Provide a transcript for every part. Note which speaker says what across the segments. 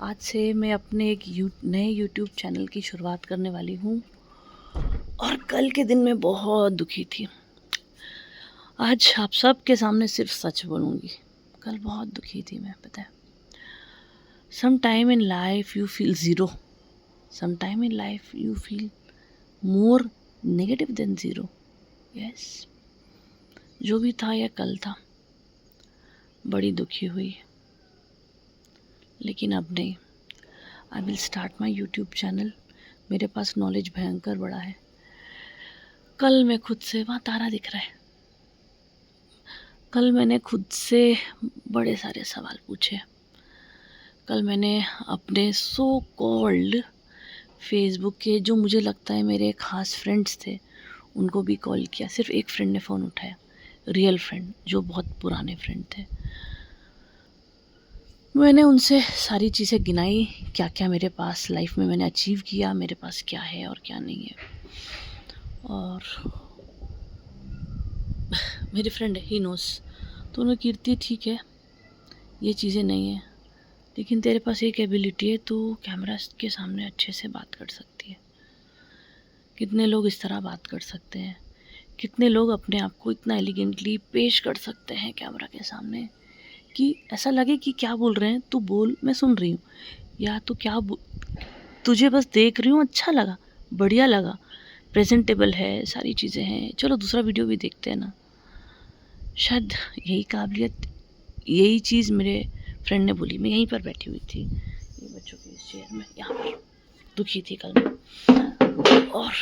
Speaker 1: आज से मैं अपने एक नए यूट्यूब चैनल की शुरुआत करने वाली हूँ और कल के दिन मैं बहुत दुखी थी। आज आप सब के सामने सिर्फ सच बोलूँगी। कल बहुत दुखी थी मैं, पता है। Some time in life you feel zero, some time in life you feel more negative than zero. Yes, जो भी था यह कल था। बड़ी दुखी हुई, लेकिन अब नहीं। I will start my YouTube channel. मेरे पास नॉलेज भयंकर बड़ा है। कल मैं खुद से, वहाँ तारा दिख रहा है, कल मैंने खुद से बड़े सारे सवाल पूछे। कल मैंने अपने सो कॉल्ड फेसबुक के, जो मुझे लगता है मेरे खास फ्रेंड्स थे, उनको भी कॉल किया। सिर्फ एक फ्रेंड ने फ़ोन उठाया, रियल फ्रेंड, जो बहुत पुराने फ्रेंड थे। मैंने उनसे सारी चीज़ें गिनाई, क्या क्या मेरे पास लाइफ में मैंने अचीव किया, मेरे पास क्या है और क्या नहीं है। और मेरी फ्रेंड है, ही नोस। तो उन्होंने, कीर्ति ठीक है, ये चीज़ें नहीं है, लेकिन तेरे पास एक एबिलिटी है, तू कैमरा के सामने अच्छे से बात कर सकती है। कितने लोग इस तरह बात कर सकते हैं, कितने लोग अपने आप को इतना एलिगेंटली पेश कर सकते हैं कैमरा के सामने कि ऐसा लगे कि क्या बोल रहे हैं, तू बोल, मैं सुन रही हूँ, या तू क्या तुझे बस देख रही हूँ, अच्छा लगा, बढ़िया लगा, प्रेजेंटेबल है, सारी चीज़ें हैं, चलो दूसरा वीडियो भी देखते हैं ना। शायद यही काबिलियत, यही चीज़ मेरे फ्रेंड ने बोली। मैं यहीं पर बैठी हुई थी, ये बच्चों की इस चेयर में, यहाँ पर दुखी थी कल मैं। और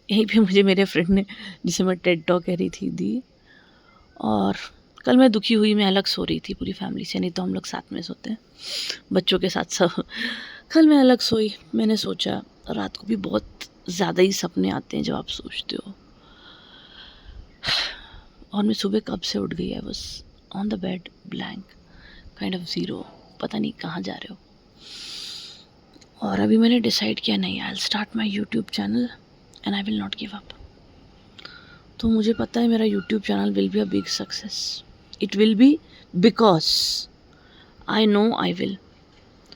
Speaker 1: यहीं पे मुझे मेरे फ्रेंड ने, जिसे मैं टेड टॉक कह रही थी, दी। और कल मैं दुखी हुई, मैं अलग सो रही थी पूरी फैमिली से, नहीं तो हम लोग साथ में सोते हैं बच्चों के साथ सब। कल मैं अलग सोई। मैंने सोचा, रात को भी बहुत ज़्यादा ही सपने आते हैं जब आप सोचते हो। और मैं सुबह कब से उठ गई, I was on the bed, blank, kind of zero, पता नहीं कहाँ जा रहे हो। और अभी मैंने डिसाइड किया, नहीं, I will start my YouTube channel and I will not give up. तो मुझे पता है मेरा YouTube channel will be a big success. It will be, because I know I will.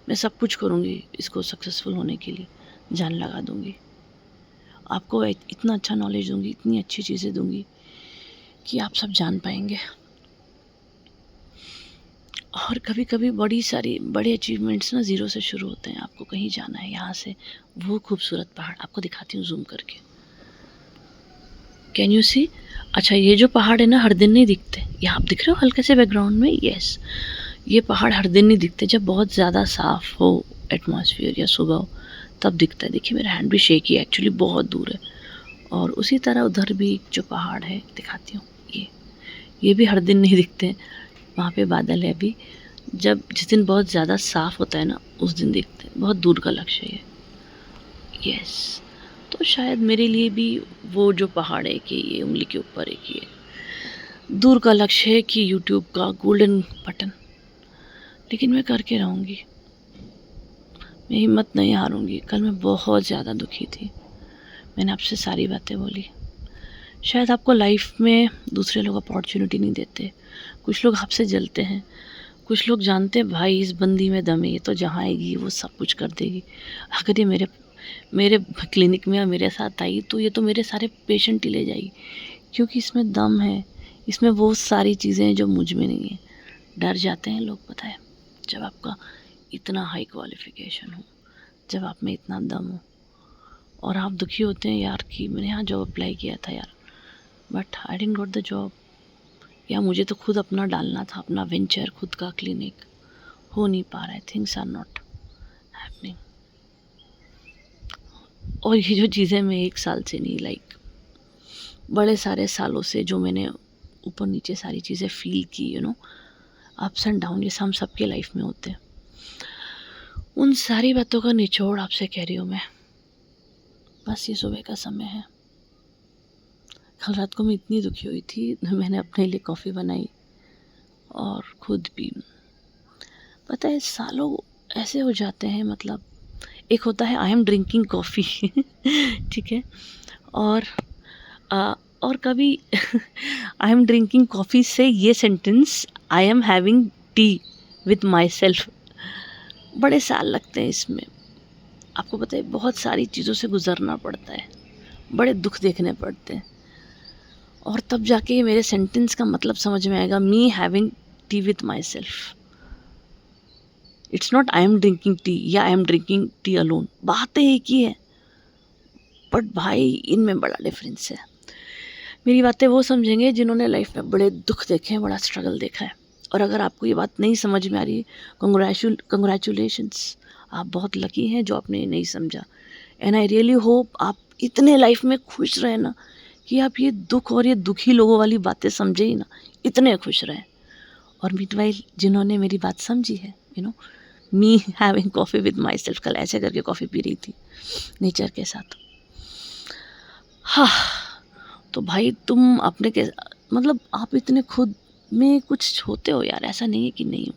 Speaker 1: मैं सब कुछ करूँगी इसको सक्सेसफुल होने के लिए, जान लगा दूँगी। आपको इतना अच्छा नॉलेज दूँगी, इतनी अच्छी चीज़ें दूँगी कि आप सब जान पाएंगे। और कभी कभी बड़े अचीवमेंट्स ना ज़ीरो से शुरू होते हैं। आपको कहीं जाना है, यहाँ से वो खूबसूरत पहाड़ आपको दिखाती हूँ जूम करके। Can you see? अच्छा, ये जो पहाड़ है ना, हर दिन नहीं दिखते। ये आप दिख रहे हो हल्के से बैकग्राउंड में? यस, ये पहाड़ हर दिन नहीं दिखते। जब बहुत ज़्यादा साफ़ हो एटमॉस्फेयर या सुबह हो, तब दिखता है। देखिए मेरा हैंड भी शेकी है, एक्चुअली बहुत दूर है। और उसी तरह उधर भी जो पहाड़ है, दिखाती हूँ, ये भी हर दिन नहीं दिखते। वहाँ पे बादल है अभी। जब जिस दिन बहुत ज़्यादा साफ़ होता है ना, उस दिन दिखते हैं। बहुत दूर का लक्ष्य है ये। यस, तो शायद मेरे लिए भी वो जो पहाड़ है कि ये उंगली के ऊपर है, कि ये दूर का लक्ष्य है कि यूट्यूब का गोल्डन बटन। लेकिन मैं करके रहूँगी, मैं हिम्मत नहीं हारूँगी। कल मैं बहुत ज़्यादा दुखी थी, मैंने आपसे सारी बातें बोली। शायद आपको लाइफ में दूसरे लोग अपॉर्चुनिटी नहीं देते, कुछ लोग आपसे जलते हैं, कुछ लोग जानते हैं भाई इस बंदी में दम है, ये तो जहाँ आएगी वो सब कुछ कर देगी। अगर ये मेरे क्लिनिक में या मेरे साथ आई तो ये तो मेरे सारे पेशेंट ही ले जाएगी, क्योंकि इसमें दम है, इसमें वो सारी चीज़ें हैं जो मुझ में नहीं है। डर जाते हैं लोग, पता है, जब आपका इतना हाई क्वालिफिकेशन हो, जब आप में इतना दम हो। और आप दुखी होते हैं यार कि मैंने यहाँ जॉब अप्लाई किया था यार, but I didn't got the job. या मुझे तो खुद अपना डालना था, अपना वेंचर, खुद का क्लिनिक, हो नहीं पा रहा है, थिंग्स आर नॉट हैपनिंग। और ये जो चीज़ें मैं एक साल से नहीं, लाइक बड़े सारे सालों से जो मैंने ऊपर नीचे सारी चीज़ें फील की, you know, ups and down, ये हम सबके लाइफ में होते हैं। उन सारी बातों का निचोड़ आपसे कह रही हूँ मैं। बस ये सुबह का समय है। कल रात को मैं इतनी दुखी हुई थी, मैंने अपने लिए कॉफ़ी बनाई और खुद पी। पता है, सालों ऐसे हो जाते हैं, मतलब एक होता है आई एम ड्रिंकिंग कॉफ़ी ठीक है, और और कभी आई एम ड्रिंकिंग कॉफ़ी से ये sentence, I am having tea with my self. बड़े साल लगते हैं इसमें। आपको पता है बहुत सारी चीज़ों से गुज़रना पड़ता है, बड़े दुख देखने पड़ते हैं, और तब जाके ये मेरे सेंटेंस का मतलब समझ में आएगा, me having tea with myself. It's not I am drinking tea या I am drinking tea alone, बातें एक ही है, बट भाई इनमें बड़ा डिफरेंस है। मेरी बातें वो समझेंगे जिन्होंने लाइफ में बड़े दुख देखे हैं, बड़ा स्ट्रगल देखा है। और अगर आपको ये बात नहीं समझ में आ रही, कंग्रेचुलेशंस, आप बहुत लकी हैं जो आपने ये नहीं समझा। एंड आई रियली होप आप इतने लाइफ में खुश रहे ना, कि आप ये दुख और ये दुखी लोगों वाली बातें समझे ही ना, इतने खुश रहें। और मीनवाइल जिन्होंने मेरी बात समझी है, me having coffee with my self, कल ऐसे करके कॉफ़ी पी रही थी नेचर के साथ। हाँ, तो भाई तुम अपने के मतलब आप इतने खुद में कुछ होते हो यार, ऐसा नहीं है कि नहीं हो,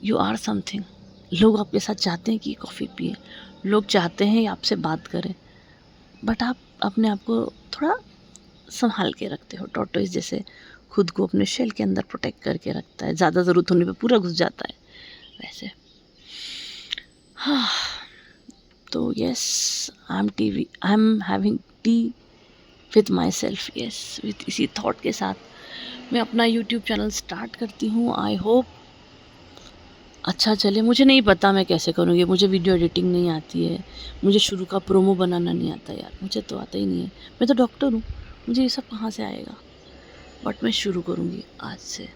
Speaker 1: यू आर समथिंग। लोग आपके साथ चाहते हैं कि कॉफ़ी पिए, लोग चाहते हैं आपसे बात करें, बट आप अपने आप को थोड़ा संभाल के रखते हो, टॉर्टोइस जैसे खुद को अपने शेल के अंदर प्रोटेक्ट करके रखता है, ज़्यादा ज़रूरत होने पे पूरा घुस जाता है वैसे। हाँ, तो yes, I am having tea with my self, yes, with इसी थॉट के साथ मैं अपना यूट्यूब चैनल स्टार्ट करती हूँ। आई होप अच्छा चले। मुझे नहीं पता मैं कैसे करूँगी, मुझे वीडियो एडिटिंग नहीं आती है, मुझे शुरू का प्रोमो बनाना नहीं आता यार, मुझे तो आता ही नहीं है। मैं तो डॉक्टर हूँ, मुझे ये सब कहाँ से आएगा, बट मैं शुरू करूँगी आज से।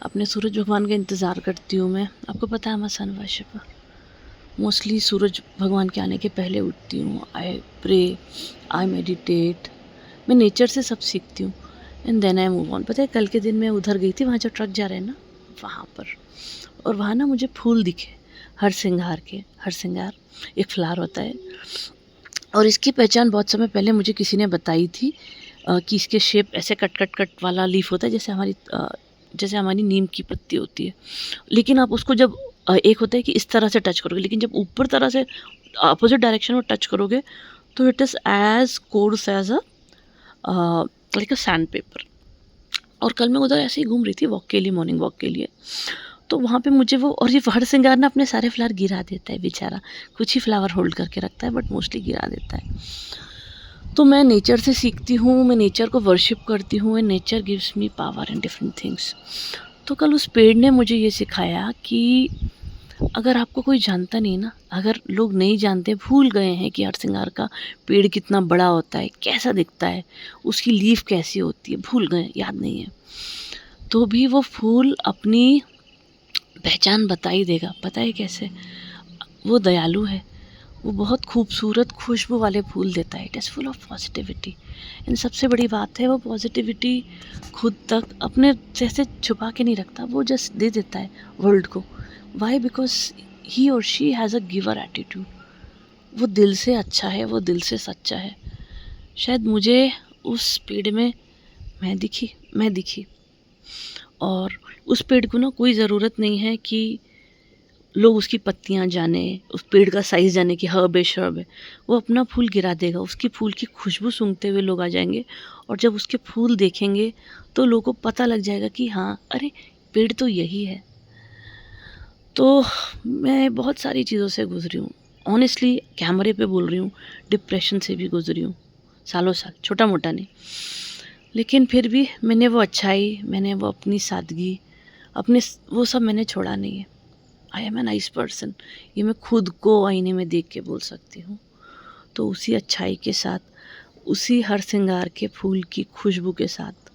Speaker 1: अपने सूरज भगवान का इंतज़ार करती हूँ मैं। आपको पता है मैं सन वर्शिपर, मोस्टली सूरज भगवान के आने के पहले उठती हूँ। आई प्रे, आई मेडिटेट, मैं नेचर से सब सीखती हूँ, and then I move on. पता है कल के दिन मैं उधर गई थी, वहाँ जो ट्रक जा रहे हैं ना, वहाँ पर, और वहाँ ना मुझे फूल दिखे हरसिंगार के। हरसिंगार एक फ्लावर होता है, और इसकी पहचान बहुत समय पहले मुझे किसी ने बताई थी, कि इसके शेप ऐसे कट कट कट वाला लीफ होता है, जैसे हमारी नीम की पत्ती होती है। लेकिन आप उसको जब एक होता है कि इस तरह से टच करोगे, लेकिन जब ऊपर तरह से अपोजिट डायरेक्शन में टच करोगे तो it is as coarse as like a sand paper. और कल मैं उधर ऐसे ही घूम रही थी वॉक के लिए, मॉर्निंग वॉक के लिए, तो वहाँ पे मुझे वो, और ये हरसिंगार ना अपने सारे फ्लावर गिरा देता है बेचारा, कुछ ही फ्लावर होल्ड करके रखता है, बट मोस्टली गिरा देता है। तो मैं नेचर से सीखती हूँ, मैं नेचर को वर्शिप करती हूँ, and nature gives me power in different things. तो कल उस पेड़ ने मुझे ये सिखाया कि अगर आपको कोई जानता नहीं ना, अगर लोग नहीं जानते, भूल गए हैं कि हरसिंगार का पेड़ कितना बड़ा होता है, कैसा दिखता है, उसकी लीफ कैसी होती है, भूल गए, याद नहीं है, तो भी वो फूल अपनी पहचान बता ही देगा। पता है कैसे? वो दयालु है, वो बहुत खूबसूरत खुशबू वाले फूल देता है। It is full of positivity. And सबसे बड़ी बात है, वो पॉजिटिविटी खुद तक अपने जैसे छुपा के नहीं रखता, वो जस्ट दे देता है वर्ल्ड को। वाई? बिकॉज ही और she has a giver attitude. वो दिल से अच्छा है, वो दिल से सच्चा है। शायद मुझे उस पेड़ में मैं दिखी, और उस पेड़ को ना कोई ज़रूरत नहीं है कि लोग उसकी पत्तियां जाने, उस पेड़ का साइज़ जाने कि हर्ब है शर्ब है। वो अपना फूल गिरा देगा, उसकी फूल की खुशबू सूंघते हुए लोग आ जाएंगे, और जब उसके फूल देखेंगे तो लोगों को पता लग जाएगा कि हाँ, अरे पेड़ तो यही है। तो मैं बहुत सारी चीज़ों से गुजरी हूँ, ऑनेस्टली कैमरे पे बोल रही हूँ, डिप्रेशन से भी गुजरी हूँ, सालों साल, छोटा मोटा नहीं, लेकिन फिर भी मैंने वो अच्छाई, मैंने वो अपनी सादगी, अपने वो सब मैंने छोड़ा नहीं है। I am a nice person, ये मैं खुद को आईने में देख के बोल सकती हूँ। तो उसी अच्छाई के साथ, उसी हर श्रृंगार के फूल की खुशबू के साथ,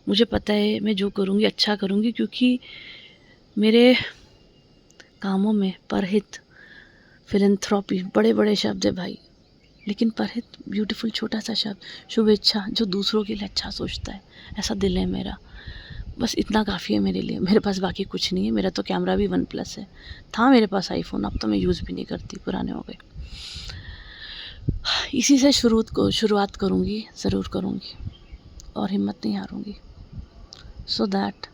Speaker 1: मुझे पता है मैं जो करूँगी अच्छा करूँगी, क्योंकि मेरे कामों में परहित, फिलैंथ्रोपी बड़े बड़े शब्द है भाई, लेकिन परहित ब्यूटीफुल छोटा सा शब्द, शुभेच्छा, जो दूसरों के लिए अच्छा सोचता है, ऐसा दिल है मेरा। बस इतना काफ़ी है मेरे लिए, मेरे पास बाकी कुछ नहीं है। मेरा तो कैमरा भी OnePlus है, था मेरे पास आईफोन, अब तो मैं यूज़ भी नहीं करती, पुराने हो गए। इसी से शुरुआत करूँगी, ज़रूर करूँगी, और हिम्मत नहीं हारूँगी, सो दैट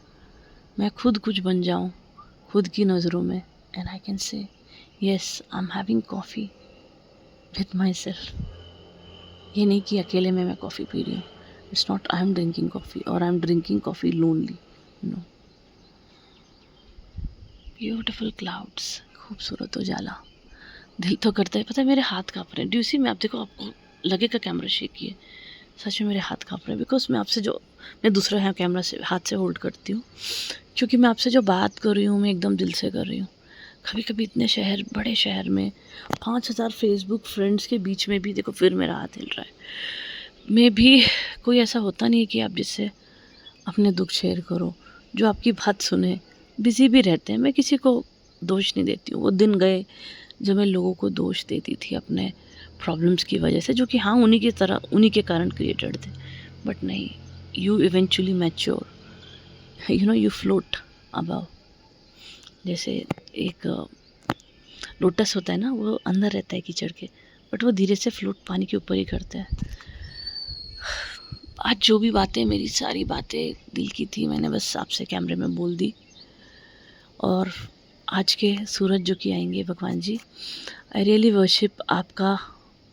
Speaker 1: मैं खुद कुछ बन जाऊँ खुद की नज़रों में, and I can say yes, I am having coffee with my self. ये नहीं कि अकेले में मैं कॉफ़ी पी रही हूँ, it's not I am drinking coffee और I am drinking coffee lonely, no. Beautiful clouds, खूबसूरत उजाला। दिल तो करता है, पता है मेरे हाथ काँप रहे हैं। ड्यू सी, मैं आप देखो, आपको लगेगा कैमरा शेक है, सच में मेरे हाथ काँप रहे हैं बिकॉज मैं आपसे जो, मैं दूसरा यहाँ कैमरा से हाथ से होल्ड करती हूँ क्योंकि मैं आपसे जो बात कर रही हूँ मैं एकदम दिल से कर रही हूँ। कभी कभी इतने शहर, बड़े शहर में 5,000 फेसबुक फ्रेंड्स के बीच में भी देखो फिर मेरा हाथ हिल रहा है। मैं भी, कोई ऐसा होता नहीं है कि आप जिससे अपने दुख शेयर करो, जो आपकी बात सुने। बिज़ी भी रहते हैं, मैं किसी को दोष नहीं देती हूँ। वो दिन गए जब मैं लोगों को दोष देती थी अपने प्रॉब्लम्स की वजह से, जो कि हाँ उन्हीं की तरह, उन्हीं के कारण क्रिएटेड थे। बट नहीं, you eventually mature, you know, you float above. जैसे एक लोटस होता है ना, वो अंदर रहता है कीचड़ के, बट वो धीरे से फ्लोट पानी के ऊपर ही करता है। आज जो भी बातें, मेरी सारी बातें दिल की थी, मैंने बस आपसे कैमरे में बोल दी। और आज के सूरज जो कि आएंगे भगवान जी, आई रियली वर्शिप आपका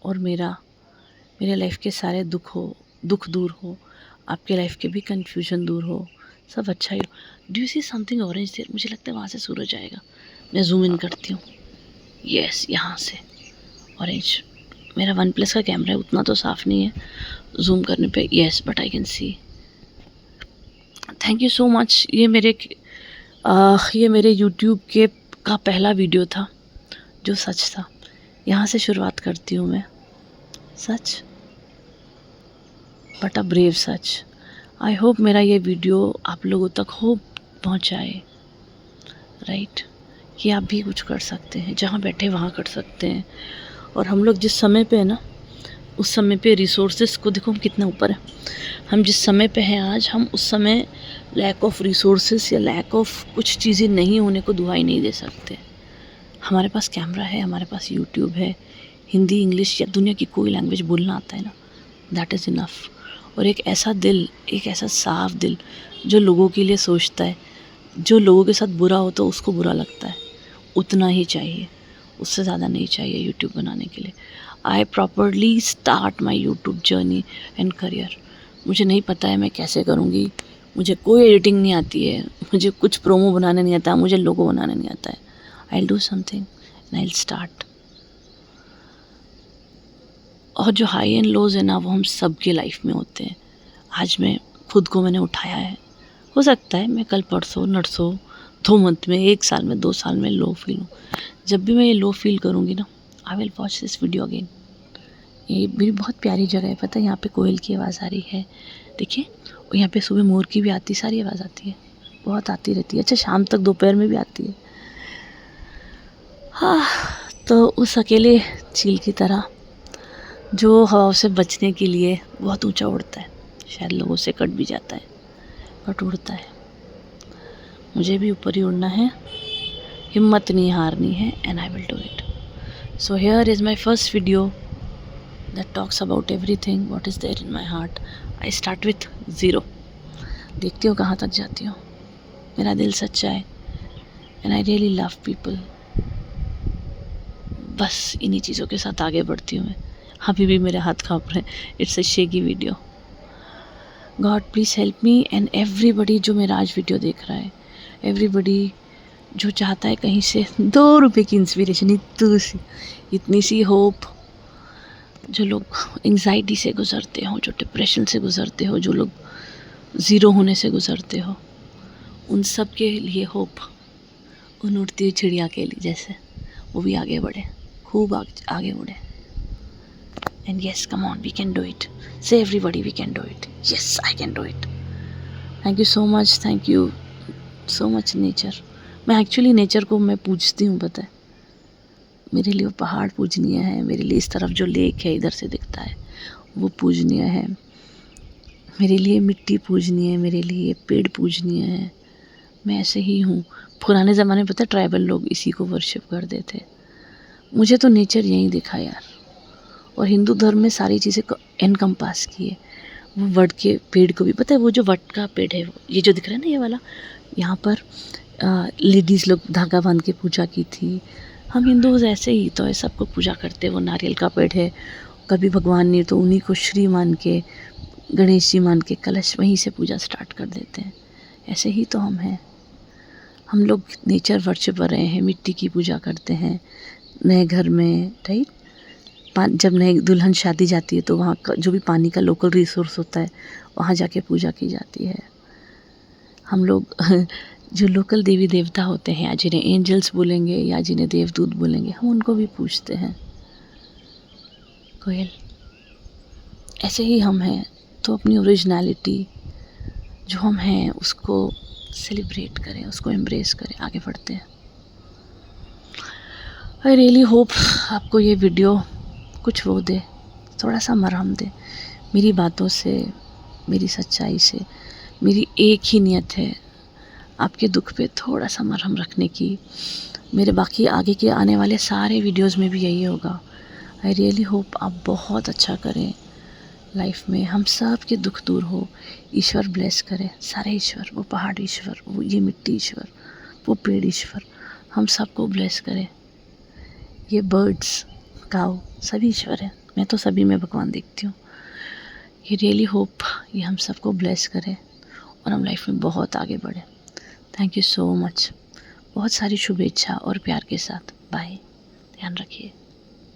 Speaker 1: और मेरे लाइफ के सारे दुख दूर हो, आपके लाइफ के भी कन्फ्यूजन दूर हो, सब अच्छा ही हो। Do you see something orange there? मुझे लगता है वहाँ से सूरज आएगा। मैं जूम इन करती हूँ। यस, यहाँ से ऑरेंज। मेरा OnePlus का कैमरा है, उतना तो साफ़ नहीं है जूम करने पे। Yes, but I can see. Thank you so much. ये मेरे यूट्यूब के का पहला वीडियो था जो सच था। यहाँ से शुरुआत करती हूँ मैं, सच, बट अ ब्रेव सच। आई होप मेरा ये वीडियो आप लोगों तक होप पहुँचाए, राइट, कि आप भी कुछ कर सकते हैं, जहाँ बैठे वहाँ कर सकते हैं। और हम लोग जिस समय पे है ना, उस समय पे रिसोर्सेज को देखो हम कितना ऊपर है। हम जिस समय पे हैं आज, हम उस समय लैक ऑफ रिसोर्सेज या लैक ऑफ कुछ चीज़ें नहीं होने को दुहाई नहीं दे सकते। हमारे पास कैमरा है, हमारे पास यूट्यूब है, हिंदी, इंग्लिश या दुनिया की कोई लैंग्वेज बोलना आता है ना, दैट इज़ इनफ। और एक ऐसा दिल, एक ऐसा साफ दिल जो लोगों के लिए सोचता है। जो लोगों के साथ बुरा हो तो उसको बुरा लगता है, उतना ही चाहिए, उससे ज़्यादा नहीं चाहिए यूट्यूब बनाने के लिए। I properly start my YouTube journey and career. मुझे नहीं पता है मैं कैसे करूँगी, मुझे कोई एडिटिंग नहीं आती है, मुझे कुछ प्रोमो बनाने नहीं आता, मुझे लोगो बनाने नहीं आता है। I will do something and I will start. और जो हाई एंड लोज है ना, वो हम सब के लाइफ में होते हैं। आज मैं खुद को मैंने उठाया है। हो सकता है मैं कल, परसों, नरसों, 2 मंथ में, 1 साल में, 2 साल में लो फील हूँ। जब भी मैं ये लो फील करूँगी ना, I will watch this video again. ये मेरी बहुत प्यारी जगह है, पता है, यहाँ पे कोयल की आवाज़ आ रही है, देखिए। और यहाँ पे सुबह मोर की भी आती, सारी आवाज़ आती है, बहुत आती रहती है। अच्छा, शाम तक, दोपहर में भी आती है। हाँ, तो उस अकेले चील की तरह जो हवाओं से बचने के लिए बहुत ऊंचा उड़ता है, शायद लोगों से कट भी जाता है, बट उड़ता है। मुझे भी ऊपर ही उड़ना है, हिम्मत नहीं हारनी है, and I will do it. So here is my first video that talks about everything what is there in my heart. I start with 0, देखती हूँ कहाँ तक जाती हूँ। मेरा दिल सच्चा है and I really love people। बस इन्हीं चीज़ों के साथ आगे बढ़ती हूँ मैं। अभी भी मेरे हाथ काँप रहे हैं, it's a shaky video. God please help me and everybody जो मेरा आज वीडियो देख रहा है, एवरीबडी जो चाहता है कहीं से 2 रुपये की इंस्पिरेशन, इतनी सी होप। जो लोग एंग्जाइटी से गुज़रते हो, जो डिप्रेशन से गुज़रते हो, जो लोग ज़ीरो होने से गुज़रते हो, उन सब के लिए होप। उन उड़ती हुई चिड़िया के लिए जैसे, वो भी आगे बढ़े, खूब आगे बढ़े। And yes, come on, we can do it. Say everybody, we can do it. Yes, I can do it. Thank you so much, thank you so much nature. मैं एक्चुअली नेचर को मैं पूजती हूँ, पता है। मेरे लिए वो पहाड़ पूजनीय है, मेरे लिए इस तरफ जो लेक है इधर से दिखता है वो पूजनीय है, मेरे लिए मिट्टी पूजनीय है, मेरे लिए पेड़ पूजनीय है। मैं ऐसे ही हूँ। पुराने ज़माने में पता है ट्राइबल लोग इसी को वर्शिप करते थे। मुझे तो नेचर यहीं दिखा यार। और हिंदू धर्म में सारी चीज़ें एनकम्पास की है। वो वट के पेड़ को भी, पता है, वो जो वट का पेड़ है, ये जो दिख रहा है ना, ये वाला, यहाँ पर लेडीज़ लोग धागा बांध के पूजा की थी। हम हिंदूज़ ऐसे ही तो है, सबको पूजा करते हैं। वो नारियल का पेड़ है, कभी भगवान नहीं तो उन्हीं को श्री मान के, गणेश जी मान के, कलश वहीं से पूजा स्टार्ट कर देते हैं। ऐसे ही तो हम हैं। हम लोग नेचर वर्शिप कर रहे हैं, मिट्टी की पूजा करते हैं नए घर में, राइट। जब नई दुल्हन शादी जाती है तो वहाँ का जो भी पानी का लोकल रिसोर्स होता है वहाँ जाके पूजा की जाती है। हम लोग जो लोकल देवी देवता होते हैं, या जिन्हें एंजल्स बोलेंगे या जिन्हें देवदूत बोलेंगे, हम उनको भी पूजते हैं। कोयल, ऐसे ही हम हैं, तो अपनी ओरिजिनलिटी जो हम हैं उसको सेलिब्रेट करें, उसको एम्ब्रेस करें, आगे बढ़ते हैं। आई रियली होप आपको ये वीडियो कुछ वो दे, थोड़ा सा मरहम दे। मेरी बातों से, मेरी सच्चाई से, मेरी एक ही नियत है, आपके दुख पे थोड़ा सा मरहम रखने की। मेरे बाकी आगे के आने वाले सारे वीडियोस में भी यही होगा। आई रियली होप आप बहुत अच्छा करें लाइफ में, हम सब के दुख दूर हो, ईश्वर ब्लेस करे, सारे ईश्वर, वो पहाड़ ईश्वर, वो ये मिट्टी ईश्वर, वो पेड़ ईश्वर, हम सबको ब्लेस करे। ये बर्ड्स, काऊ, सभी ईश्वर हैं, मैं तो सभी में भगवान देखती हूँ। ये रियली होप ये हम सबको ब्लेस करे और हम लाइफ में बहुत आगे बढ़े। Thank you so much. बहुत सारी शुभेच्छा और प्यार के साथ। बाय, ध्यान रखिए।